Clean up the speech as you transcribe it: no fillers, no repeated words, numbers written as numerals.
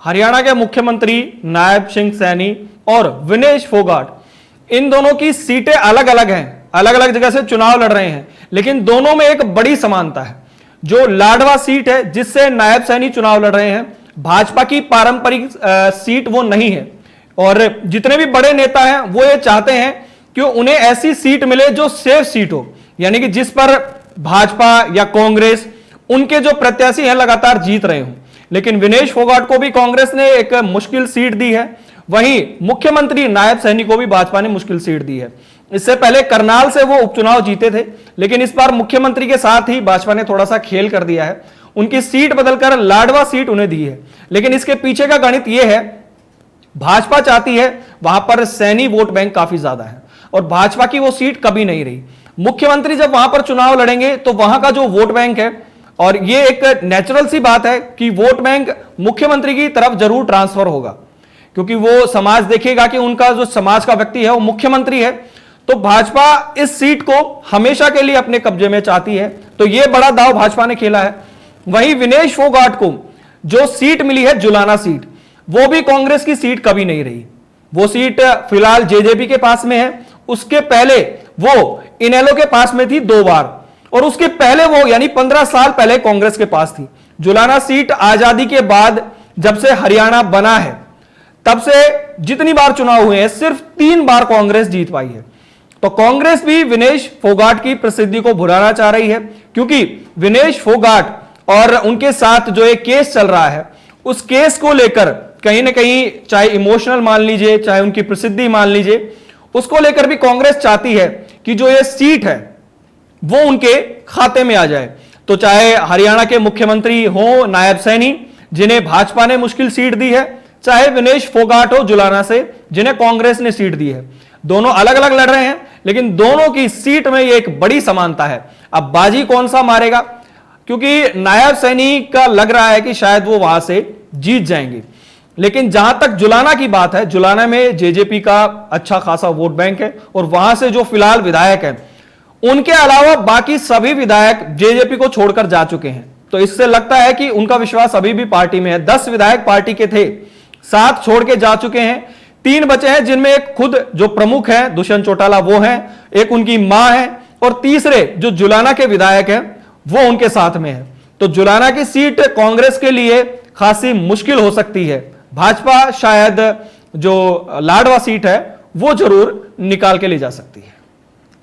हरियाणा के मुख्यमंत्री नायब सिंह सैनी और विनेश फोगाट, इन दोनों की सीटें अलग अलग हैं, अलग अलग जगह से चुनाव लड़ रहे हैं, लेकिन दोनों में एक बड़ी समानता है। जो लाडवा सीट है जिससे नायब सैनी चुनाव लड़ रहे हैं, भाजपा की पारंपरिक सीट वो नहीं है। और जितने भी बड़े नेता हैं वो ये चाहते हैं कि उन्हें ऐसी सीट मिले जो सेफ सीट हो, यानी कि जिस पर भाजपा या कांग्रेस उनके जो प्रत्याशी हैं लगातार जीत रहे हों। लेकिन विनेश फोगाट को भी कांग्रेस ने एक मुश्किल सीट दी है, वहीं मुख्यमंत्री नायब सैनी को भी भाजपा ने मुश्किल सीट दी है। इससे पहले करनाल से वो उपचुनाव जीते थे, लेकिन इस बार मुख्यमंत्री के साथ ही भाजपा ने थोड़ा सा खेल कर दिया है, उनकी सीट बदलकर लाडवा सीट उन्हें दी है। लेकिन इसके पीछे का गणित यह है, भाजपा चाहती है वहां पर सैनी वोट बैंक काफी ज्यादा है और भाजपा की वो सीट कभी नहीं रही। मुख्यमंत्री जब वहां पर चुनाव लड़ेंगे तो वहां का जो वोट बैंक है, और ये एक नेचुरल सी बात है कि वोट बैंक मुख्यमंत्री की तरफ जरूर ट्रांसफर होगा, क्योंकि वो समाज देखेगा कि उनका जो समाज का व्यक्ति है वो मुख्यमंत्री है। तो भाजपा इस सीट को हमेशा के लिए अपने कब्जे में चाहती है, तो यह बड़ा दांव भाजपा ने खेला है। वहीं विनेश फोगाट को जो सीट मिली है जुलाना सीट, वो भी कांग्रेस की सीट कभी नहीं रही। वो सीट फिलहाल जेजेपी के पास में है, उसके पहले वो इनेलो के पास में थी 2 बार, और उसके पहले वो यानी 15 साल पहले कांग्रेस के पास थी। जुलाना सीट आजादी के बाद जब से हरियाणा बना है तब से जितनी बार चुनाव हुए हैं सिर्फ 3 बार कांग्रेस जीत पाई है। तो कांग्रेस भी विनेश फोगाट की प्रसिद्धि को भुनाना चाह रही है, क्योंकि विनेश फोगाट और उनके साथ जो एक केस चल रहा है, उस केस को लेकर कहीं ना कहीं, चाहे इमोशनल मान लीजिए चाहे उनकी प्रसिद्धि मान लीजिए, उसको लेकर भी कांग्रेस चाहती है कि जो ये सीट है वो उनके खाते में आ जाए। तो चाहे हरियाणा के मुख्यमंत्री हो नायब सैनी, जिन्हें भाजपा ने मुश्किल सीट दी है, चाहे विनेश फोगाट हो जुलाना से, जिन्हें कांग्रेस ने सीट दी है, दोनों अलग अलग लड़ रहे हैं, लेकिन दोनों की सीट में ये एक बड़ी समानता है। अब बाजी कौन सा मारेगा, क्योंकि नायब सैनी का लग रहा है कि शायद वो वहां से जीत जाएंगे। लेकिन जहां तक जुलाना की बात है, जुलाना में जेजेपी का अच्छा खासा वोट बैंक है, और वहां से जो फिलहाल विधायक है उनके अलावा बाकी सभी विधायक जेजेपी को छोड़कर जा चुके हैं। तो इससे लगता है कि उनका विश्वास अभी भी पार्टी में है। 10 विधायक पार्टी के थे, 7 छोड़ के जा चुके हैं, 3 बचे हैं, जिनमें एक खुद जो प्रमुख है दुष्यंत चौटाला वो है, एक उनकी मां है, और तीसरे जो जुलाना के विधायक हैं वो उनके साथ में है। तो जुलाना की सीट कांग्रेस के लिए खासी मुश्किल हो सकती है। भाजपा शायद जो लाडवा सीट है वो जरूर निकाल के ले जा सकती है।